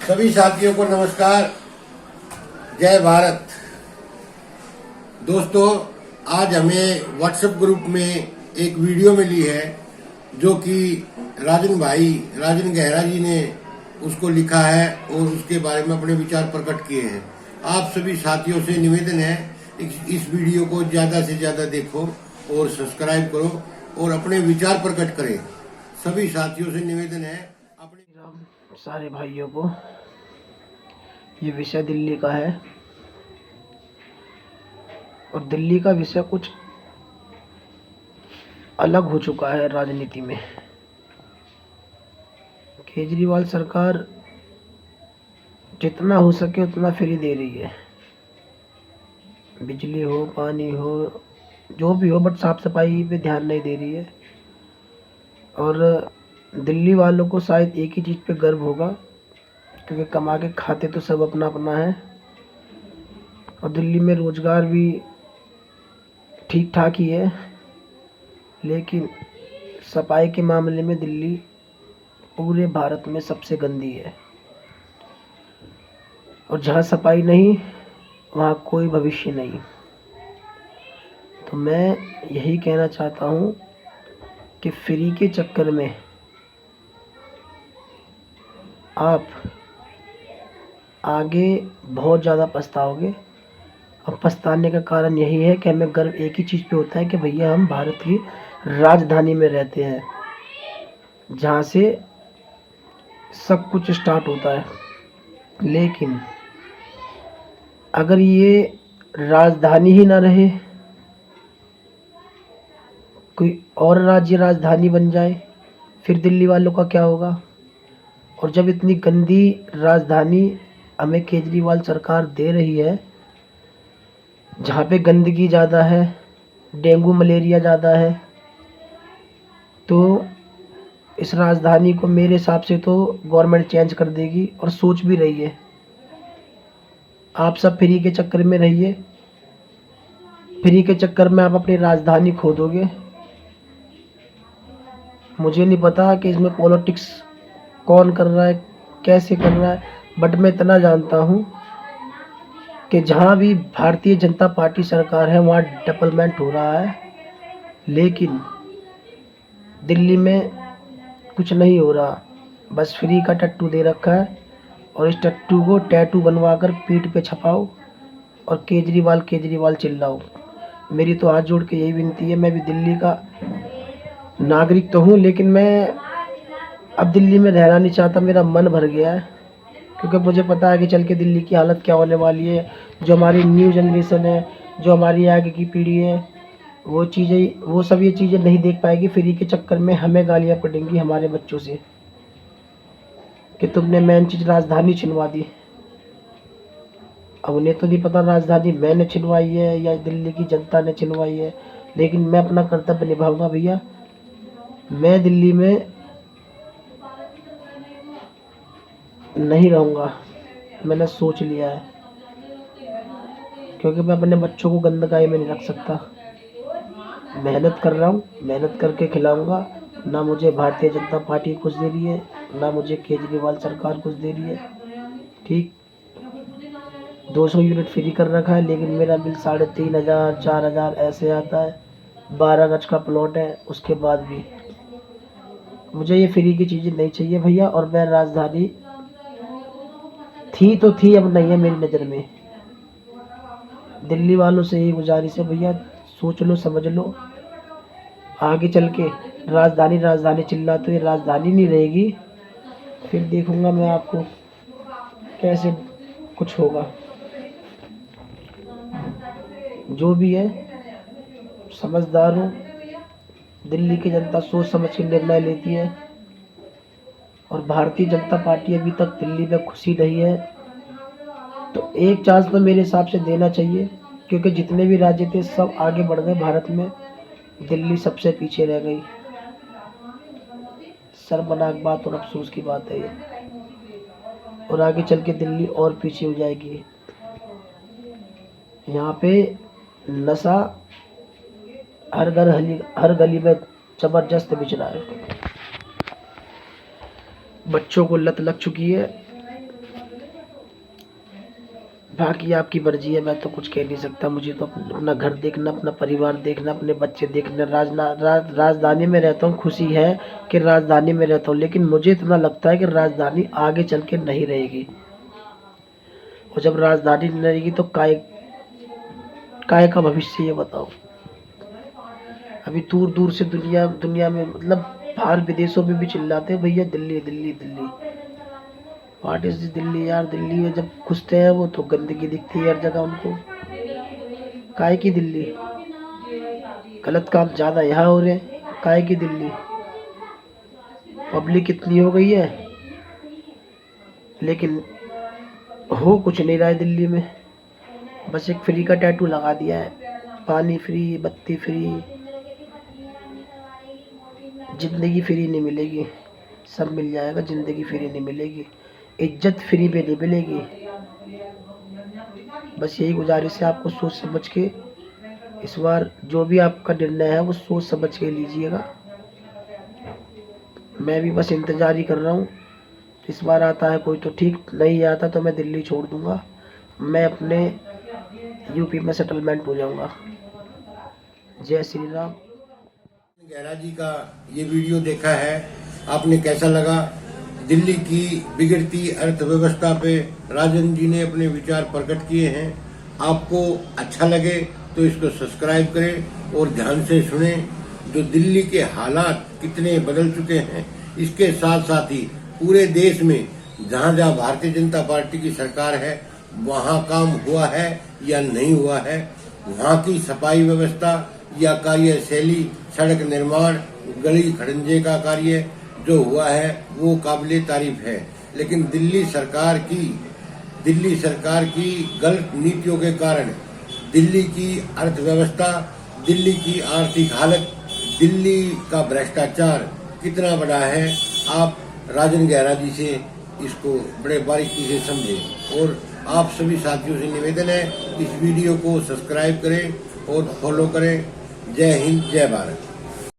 सभी साथियों को नमस्कार। जय भारत। दोस्तों, आज हमें व्हाट्सएप ग्रुप में एक वीडियो मिली है जो कि राजन गहरा जी ने उसको लिखा है और उसके बारे में अपने विचार प्रकट किए हैं। आप सभी साथियों से निवेदन है इस वीडियो को ज्यादा से ज्यादा देखो और सब्सक्राइब करो और अपने विचार प्रकट करें। सभी साथियों से निवेदन है अपने सारे भाइयों को। ये विषय दिल्ली का है और दिल्ली का विषय कुछ अलग हो चुका है राजनीति में। केजरीवाल सरकार जितना हो सके उतना फ्री दे रही है, बिजली हो, पानी हो, जो भी हो, बट साफ सफाई पे ध्यान नहीं दे रही है। और दिल्ली वालों को शायद एक ही चीज़ पे गर्व होगा, क्योंकि कमा के खाते तो सब अपना अपना है और दिल्ली में रोज़गार भी ठीक ठाक ही है, लेकिन सफाई के मामले में दिल्ली पूरे भारत में सबसे गंदी है। और जहाँ सफाई नहीं वहाँ कोई भविष्य नहीं। तो मैं यही कहना चाहता हूँ कि फ्री के चक्कर में आप आगे बहुत ज़्यादा पछताओगे। और पछताने का कारण यही है कि हमें गर्व एक ही चीज़ पे होता है कि भैया हम भारत की राजधानी में रहते हैं, जहाँ से सब कुछ स्टार्ट होता है। लेकिन अगर ये राजधानी ही ना रहे, कोई और राज्य राजधानी बन जाए, फिर दिल्ली वालों का क्या होगा? और जब इतनी गंदी राजधानी हमें केजरीवाल सरकार दे रही है, जहाँ पे गंदगी ज़्यादा है, डेंगू मलेरिया ज़्यादा है, तो इस राजधानी को मेरे हिसाब से तो गवर्नमेंट चेंज कर देगी और सोच भी रही है। आप सब फ्री के चक्कर में रहिए, फ्री के चक्कर में आप अपनी राजधानी खो दोगे। मुझे नहीं पता कि इसमें पॉलिटिक्स कौन कर रहा है, कैसे कर रहा है, बट मैं इतना जानता हूँ कि जहाँ भी भारतीय जनता पार्टी सरकार है वहाँ डेवलपमेंट हो रहा है, लेकिन दिल्ली में कुछ नहीं हो रहा। बस फ्री का टट्टू दे रखा है और इस टट्टू को टैटू बनवा कर पीठ पे छपाओ और केजरीवाल केजरीवाल चिल्लाओ। मेरी तो हाथ जोड़ के यही विनती है। मैं भी दिल्ली का नागरिक तो हूँ, लेकिन मैं अब दिल्ली में रहना नहीं चाहता। मेरा मन भर गया है, क्योंकि मुझे पता है कि चल के दिल्ली की हालत क्या होने वाली है। जो हमारी न्यू जनरेशन है, जो हमारी आगे की पीढ़ी है, वो सब ये चीज़ें नहीं देख पाएगी। फ्री के चक्कर में हमें गालियाँ पड़ेंगी हमारे बच्चों से कि तुमने मेन चीज़ राजधानी छिनवा दी। अब उन्हें तो नहीं पता राजधानी मैंने छिनवाई है या दिल्ली की जनता ने छिनवाई है, लेकिन मैं अपना कर्तव्य निभाऊंगा भैया। मैं दिल्ली में नहीं रहूँगा, मैंने सोच लिया है, क्योंकि मैं अपने बच्चों को गंदगाई में नहीं रख सकता। मेहनत कर रहा हूँ, मेहनत करके खिलाऊंगा। ना मुझे भारतीय जनता पार्टी कुछ दे रही है, ना मुझे केजरीवाल सरकार कुछ दे रही है। ठीक 200 यूनिट फ्री कर रखा है, लेकिन मेरा बिल 3,500 4,000 ऐसे आता है। 12 गज का प्लॉट है, उसके बाद भी मुझे ये फ्री की चीज़ें नहीं चाहिए भैया। और मैं राजधानी थी तो थी, अब नहीं है मेरी नज़र में। दिल्ली वालों से यही गुजारिश है भैया, सोच लो, समझ लो। आगे चल के राजधानी राजधानी चिल्ला तो ये राजधानी नहीं रहेगी। फिर देखूंगा मैं आपको कैसे कुछ होगा। जो भी है, समझदार हूँ। दिल्ली की जनता सोच समझ के निर्णय लेती है और भारतीय जनता पार्टी अभी तक दिल्ली में खुशी नहीं है। तो एक चांस तो मेरे हिसाब से देना चाहिए, क्योंकि जितने भी राज्य थे सब आगे बढ़ गए भारत में, दिल्ली सबसे पीछे रह गई। शर्मनाक बात और अफसोस की बात है ये, और आगे चल के दिल्ली और पीछे हो जाएगी। यहाँ पे नशा हर गली में जबरदस्त बिच रहा है। बच्चों को लत लग चुकी है बाकी आपकी मर्जी है, मैं तो कुछ कह नहीं सकता। मुझे तो अपना घर देखना, अपना परिवार देखना, अपने बच्चे देखना। राजधानी में रहता हूँ, खुशी है कि राजधानी में रहता हूँ, लेकिन मुझे इतना लगता है कि राजधानी आगे चल के नहीं रहेगी। और जब राजधानी नहीं रहेगी तो काय का भविष्य, ये बताओ। अभी दूर दूर से दुनिया में, मतलब बाहर विदेशों में भी चिल्लाते हैं, भैया दिल्ली दिल्ली दिल्ली। व्हाट इज दिल्ली यार? दिल्ली में जब घुसते हैं वो तो गंदगी दिखती है हर जगह उनको। काय की दिल्ली? गलत काम ज़्यादा यहाँ हो रहे हैं, काय की दिल्ली? पब्लिक इतनी हो गई है, लेकिन हो कुछ नहीं रहा है दिल्ली में। बस एक फ्री का टैटू लगा दिया है, पानी फ्री, बत्ती फ्री। जिंदगी फ्री नहीं मिलेगी, सब मिल जाएगा, जिंदगी फ्री नहीं मिलेगी, इज्जत फ्री पे नहीं मिलेगी। बस यही गुजारिश है आपको, सोच समझ के इस बार जो भी आपका निर्णय है वो सोच समझ के लीजिएगा। मैं भी बस इंतज़ार ही कर रहा हूँ। इस बार आता है कोई तो ठीक, नहीं आता तो मैं दिल्ली छोड़ दूँगा, मैं अपने यूपी में सेटलमेंट हो जाऊँगा। जय श्री राम। गहरा जी का ये वीडियो देखा है, आपने कैसा लगा? दिल्ली की बिगड़ती अर्थव्यवस्था पे राजन जी ने अपने विचार प्रकट किए हैं। आपको अच्छा लगे तो इसको सब्सक्राइब करें और ध्यान से सुने। जो दिल्ली के हालात कितने बदल चुके हैं, इसके साथ साथ ही पूरे देश में जहां जहां भारतीय जनता पार्टी की सरकार है वहां काम हुआ है या नहीं हुआ है, वहां की सफाई व्यवस्था या कार्यशैली, सड़क निर्माण, गली खड़ंजे का कार्य जो हुआ है वो काबिले तारीफ है। लेकिन दिल्ली सरकार की गलत नीतियों के कारण दिल्ली की अर्थव्यवस्था, दिल्ली की आर्थिक हालत, दिल्ली का भ्रष्टाचार कितना बड़ा है, आप राजन गहरा जी से इसको बड़े बारीकी से समझें। और आप सभी साथियों से निवेदन है, इस वीडियो को सब्सक्राइब करें और फॉलो करें। जय हिंद, जय भारत।